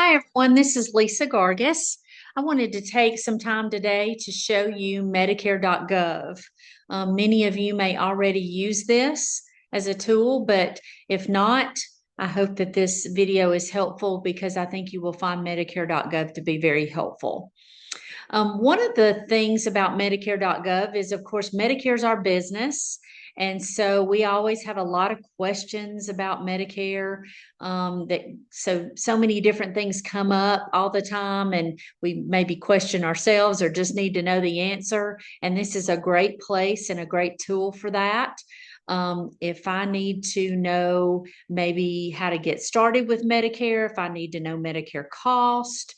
Hi, everyone. This is Lisa Gargis. I wanted to take some time today to show you Medicare.gov. Many of you may already use this as a tool, but if not, I hope that this video is helpful because I think you will find Medicare.gov to be very helpful. One of the things about Medicare.gov is, of course, Medicare is our business. And so we always have a lot of questions about Medicare. So many different things come up all the time, and we maybe question ourselves or just need to know the answer. And this is a great place and a great tool for that. If I need to know maybe how to get started with Medicare, if I need to know Medicare cost,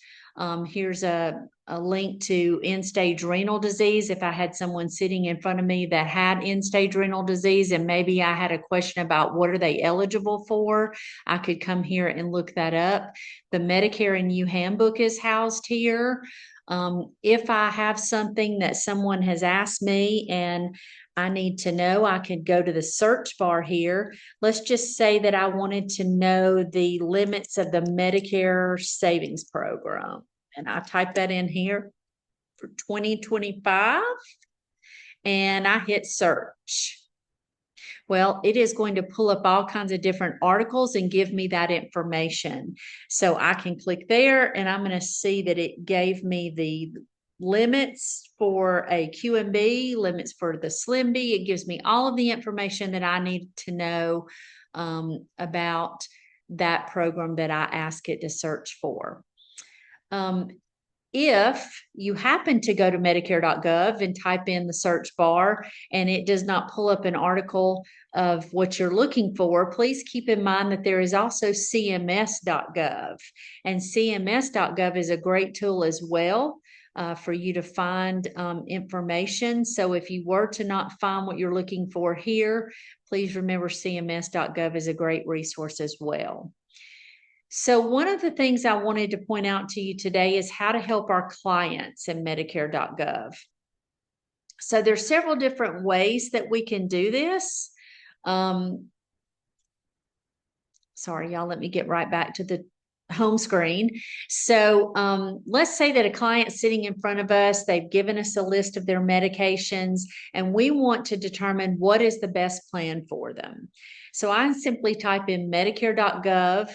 here's a link to end-stage renal disease. If I had someone sitting in front of me that had end-stage renal disease and maybe I had a question about what are they eligible for, I could come here and look that up. The Medicare and You handbook is housed here. If I have something that someone has asked me and I need to know, I could go to the search bar here. Let's just say that I wanted to know the limits of the Medicare savings program. And I type that in here for 2025 and I hit search. Well, it is going to pull up all kinds of different articles and give me that information. So I can click there and I'm going to see that it gave me the limits for a QMB, limits for the Slim B. It gives me all of the information that I need to know about that program that I ask it to search for. If you happen to go to Medicare.gov and type in the search bar and it does not pull up an article of what you're looking for, please keep in mind that there is also CMS.gov. And CMS.gov is a great tool as well for you to find information. So if you were to not find what you're looking for here, please remember CMS.gov is a great resource as well. So one of the things I wanted to point out to you today is how to help our clients in Medicare.gov. So there's several different ways that we can do this. Sorry, y'all, let me get right back to the home screen. So let's say that a client's sitting in front of us, they've given us a list of their medications, and we want to determine what is the best plan for them. So I simply type in Medicare.gov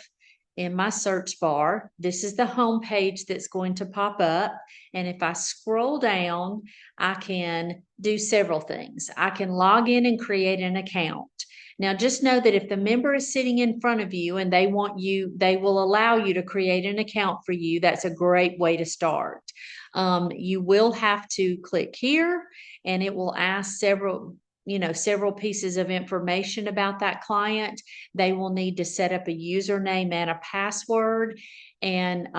in my search bar. This is the home page that's going to pop up. And if I scroll down, I can do several things. I can log in and create an account. Now, just know that if the member is sitting in front of you and they want you, they will allow you to create an account for you. That's a great way to start. You will have to click here and it will ask several pieces of information about that client. They will need to set up a username and a password. And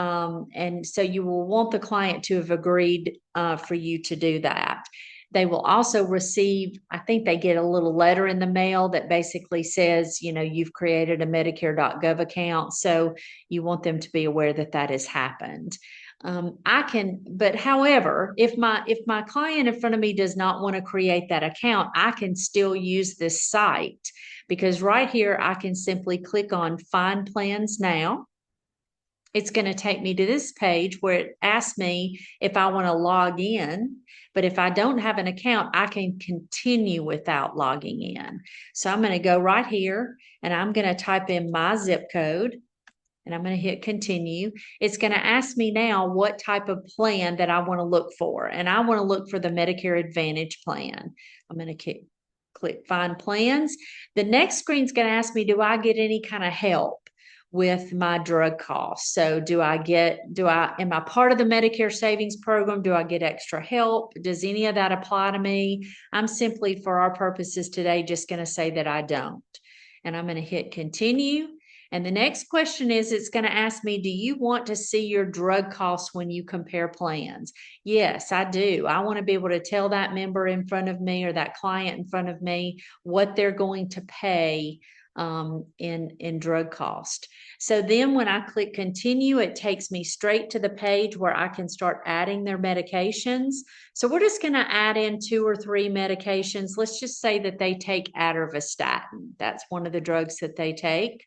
so you will want the client to have agreed for you to do that. They will also receive, I think they get a little letter in the mail that basically says, you've created a Medicare.gov account. So you want them to be aware that that has happened. However, if my client in front of me does not want to create that account, I can still use this site because right here, I can simply click on Find Plans Now. It's going to take me to this page where it asks me if I want to log in. But if I don't have an account, I can continue without logging in. So I'm going to go right here and I'm going to type in my zip code and I'm going to hit continue. It's going to ask me now what type of plan that I want to look for. And I want to look for the Medicare Advantage plan. I'm going to click Find Plans. The next screen is going to ask me, do I get any kind of help with my drug costs? So am I part of the Medicare savings program? Do I get extra help? Does any of that apply to me? I'm simply, for our purposes today, just going to say that I don't. And I'm going to hit continue. And the next question is, it's going to ask me, do you want to see your drug costs when you compare plans? Yes, I do. I want to be able to tell that member in front of me or that client in front of me what they're going to pay in drug cost. So then when I click continue, it takes me straight to the page where I can start adding their medications. So we're just going to add in 2 or 3 medications. Let's just say that they take atorvastatin. That's one of the drugs that they take.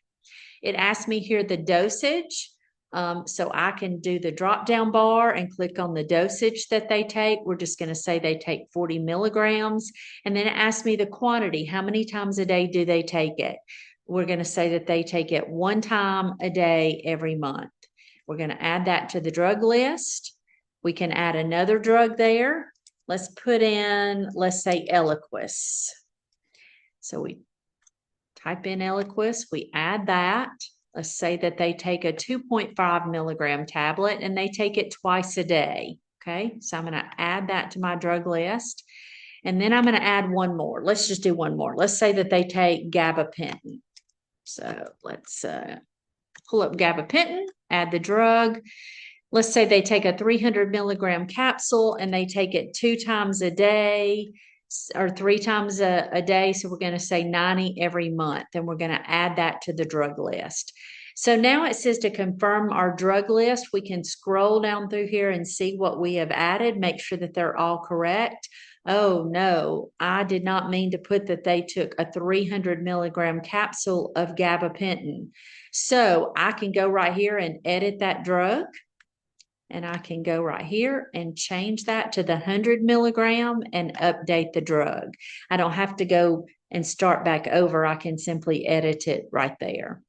It asks me here the dosage. So I can do the drop down bar and click on the dosage that they take. We're just going to say they take 40 milligrams. And then it asks me the quantity. How many times a day do they take it? We're going to say that they take it 1 time a day every month. We're going to add that to the drug list. We can add another drug there. Let's put in, let's say Eliquis. So we type in Eliquis, we add that. Let's say that they take a 2.5 milligram tablet and they take it twice a day. Okay, so I'm going to add that to my drug list. And then I'm going to add one more. Let's just do one more. Let's say that they take gabapentin. So let's pull up gabapentin, add the drug. Let's say they take a 300 milligram capsule and they take it 2 times a day or 3 times a day. So we're going to say 90 every month. And we're going to add that to the drug list. So now it says to confirm our drug list, we can scroll down through here and see what we have added, make sure that they're all correct. Oh no, I did not mean to put that they took a 300 milligram capsule of gabapentin. So I can go right here and edit that drug. And I can go right here and change that to the 100 milligram and update the drug. I don't have to go and start back over. I can simply edit it right there.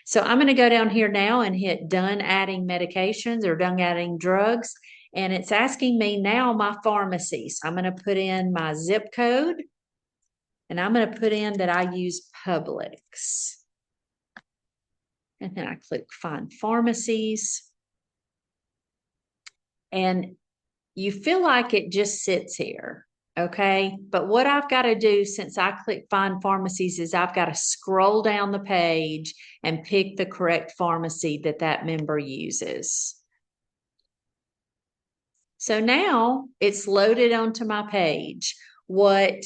So I'm going to go down here now and hit done adding medications or done adding drugs. And it's asking me now my pharmacy. So I'm going to put in my zip code. And I'm going to put in that I use Publix. And then I click find pharmacies. And you feel like it just sits here, okay? But what I've got to do since I click find pharmacies is I've got to scroll down the page and pick the correct pharmacy that that member uses. So now it's loaded onto my page. What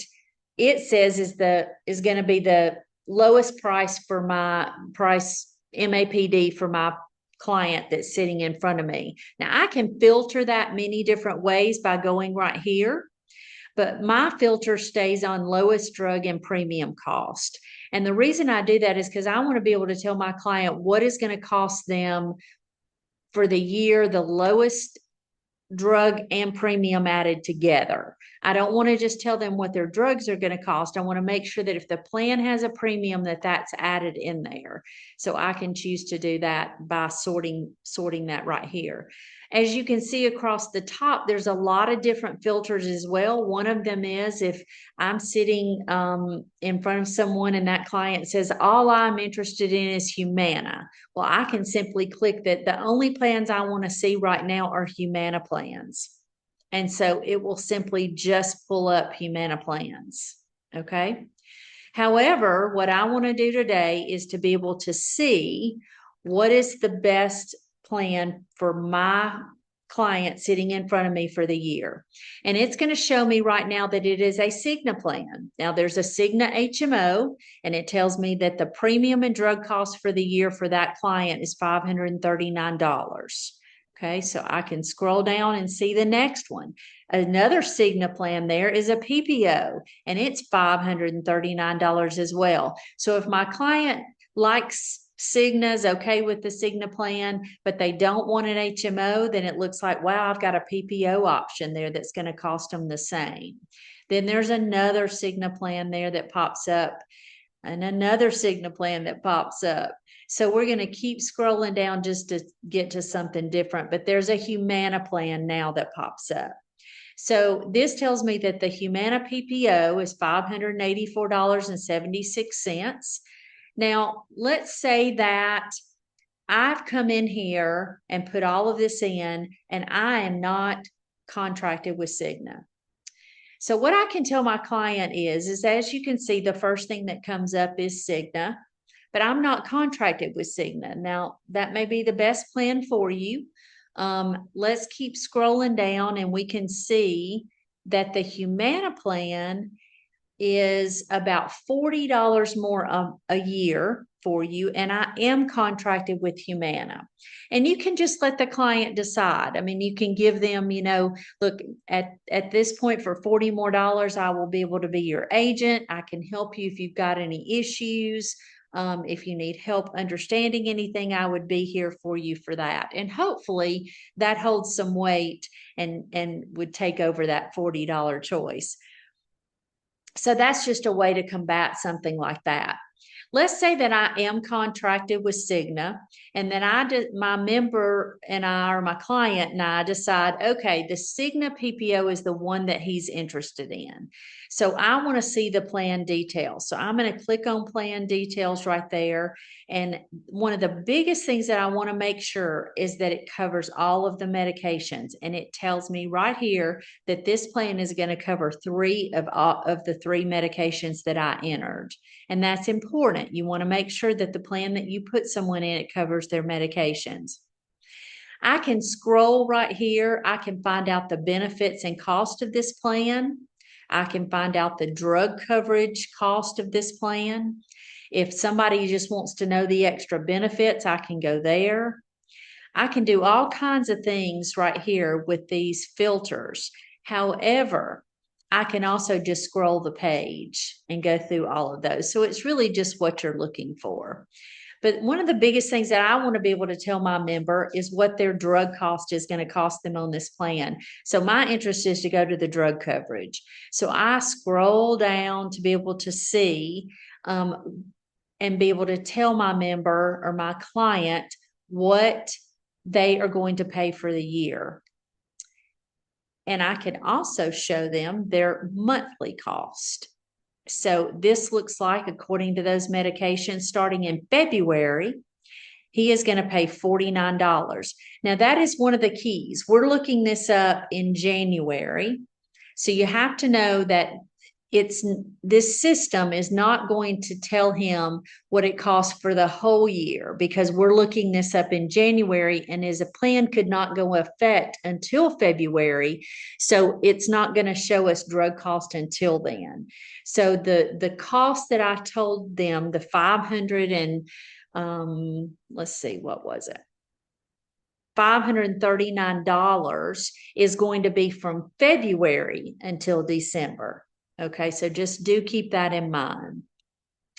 it says is going to be the lowest price for my price MAPD for my client that's sitting in front of me. Now I can filter that many different ways by going right here, but my filter stays on lowest drug and premium cost. And the reason I do that is because I want to be able to tell my client what is going to cost them for the year, the lowest drug and premium added together. I don't want to just tell them what their drugs are going to cost. I want to make sure that if the plan has a premium that that's added in there. So I can choose to do that by sorting that right here. As you can see across the top, there's a lot of different filters as well. One of them is if I'm sitting in front of someone and that client says, all I'm interested in is Humana. Well, I can simply click that the only plans I want to see right now are Humana plans. And so it will simply just pull up Humana plans. Okay. However, what I want to do today is to be able to see what is the best plan for my client sitting in front of me for the year. And it's going to show me right now that it is a Cigna plan. Now there's a Cigna HMO, and it tells me that the premium and drug cost for the year for that client is $539. Okay, so I can scroll down and see the next one. Another Cigna plan there is a PPO, and it's $539 as well. So if my client likes Cigna's okay with the Cigna plan, but they don't want an HMO, then it looks like, wow, I've got a PPO option there that's going to cost them the same. Then there's another Cigna plan there that pops up and another Cigna plan that pops up. So we're going to keep scrolling down just to get to something different, but there's a Humana plan now that pops up. So this tells me that the Humana PPO is $584.76. Now, let's say that I've come in here and put all of this in, and I am not contracted with Cigna. So what I can tell my client is as you can see, the first thing that comes up is Cigna, but I'm not contracted with Cigna. Now, that may be the best plan for you. Let's keep scrolling down and we can see that the Humana plan is about $40 more a year for you, and I am contracted with Humana. And you can just let the client decide. I mean, you can give them, look, at this point for $40 more, I will be able to be your agent. I can help you if you've got any issues. If you need help understanding anything, I would be here for you for that. And hopefully that holds some weight and would take over that $40 choice. So that's just a way to combat something like that. Let's say that I am contracted with Cigna and then my member and I, or my client and I, decide, okay, the Cigna PPO is the one that he's interested in. So I want to see the plan details. So I'm going to click on plan details right there. And one of the biggest things that I want to make sure is that it covers all of the medications. And it tells me right here that this plan is going to cover three of the three medications that I entered. And that's important. You want to make sure that the plan that you put someone in, it covers their medications. I can scroll right here. I can find out the benefits and cost of this plan. I can find out the drug coverage cost of this plan. If somebody just wants to know the extra benefits, I can go there. I can do all kinds of things right here with these filters. However, I can also just scroll the page and go through all of those. So it's really just what you're looking for. But one of the biggest things that I want to be able to tell my member is what their drug cost is going to cost them on this plan. So my interest is to go to the drug coverage. So I scroll down to be able to see and be able to tell my member or my client what they are going to pay for the year. And I can also show them their monthly cost. So this looks like, according to those medications, starting in February, he is going to pay $49. Now, that is one of the keys. We're looking this up in January. So you have to know that this system is not going to tell him what it costs for the whole year, because we're looking this up in January and his plan could not go effect until February. So it's not going to show us drug cost until then. So the cost that I told them, the 500 and let's see, what was it? $539 is going to be from February until December. Okay, so just do keep that in mind.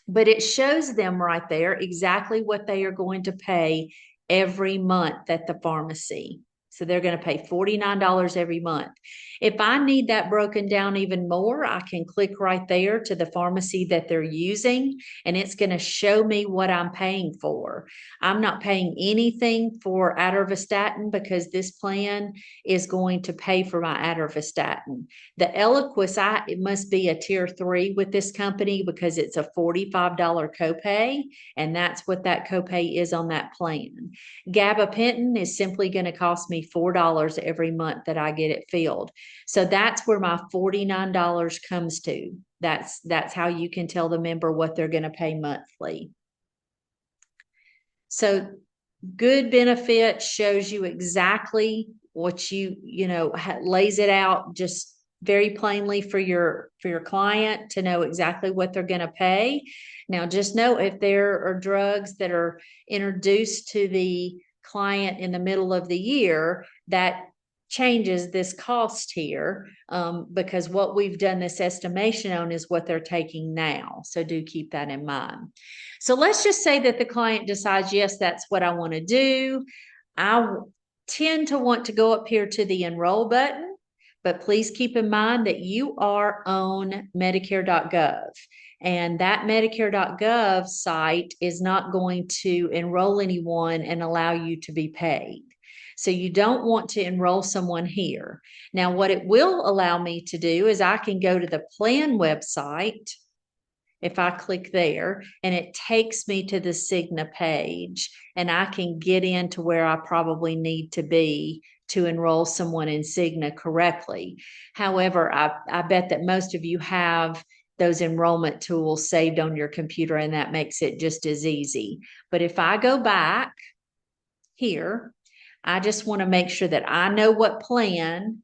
But it shows them right there exactly what they are going to pay every month at the pharmacy. So they're going to pay $49 every month. If I need that broken down even more, I can click right there to the pharmacy that they're using, and it's going to show me what I'm paying for. I'm not paying anything for atorvastatin because this plan is going to pay for my atorvastatin. The Eliquis, it must be a tier 3 with this company because it's a $45 copay, and that's what that copay is on that plan. Gabapentin is simply going to cost me $4 every month that I get it filled. So that's where my $49 comes to. That's how you can tell the member what they're going to pay monthly. So good benefit shows you exactly what lays it out just very plainly for your client to know exactly what they're going to pay. Now, just know if there are drugs that are introduced to the client in the middle of the year, that changes this cost here, because what we've done this estimation on is what they're taking now. So do keep that in mind. So let's just say that the client decides, yes, that's what I want to do. I tend to want to go up here to the enroll button, but please keep in mind that you are on Medicare.gov. And that Medicare.gov site is not going to enroll anyone and allow you to be paid. So you don't want to enroll someone here. Now, what it will allow me to do is I can go to the plan website. If I click there, and it takes me to the Cigna page, and I can get into where I probably need to be to enroll someone in Cigna correctly. However, I bet that most of you have those enrollment tools saved on your computer, and that makes it just as easy. But if I go back here, I just want to make sure that I know what plan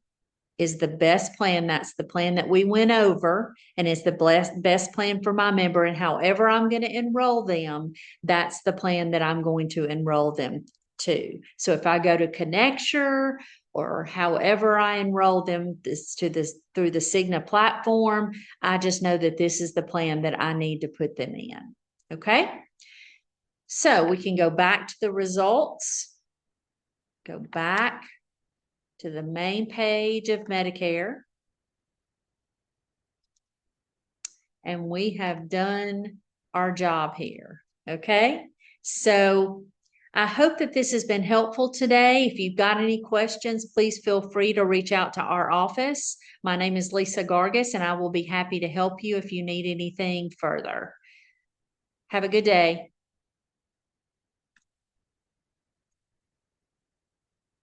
is the best plan. That's the plan that we went over, and it's the best plan for my member. And however I'm going to enroll them, that's the plan that I'm going to enroll them to. So if I go to Connecture or however I enroll them through the Cigna platform, I just know that this is the plan that I need to put them in. Okay. So we can go back to the results, go back to the main page of Medicare. And we have done our job here. Okay. So I hope that this has been helpful today. If you've got any questions, please feel free to reach out to our office. My name is Lisa Gargis, and I will be happy to help you if you need anything further. Have a good day.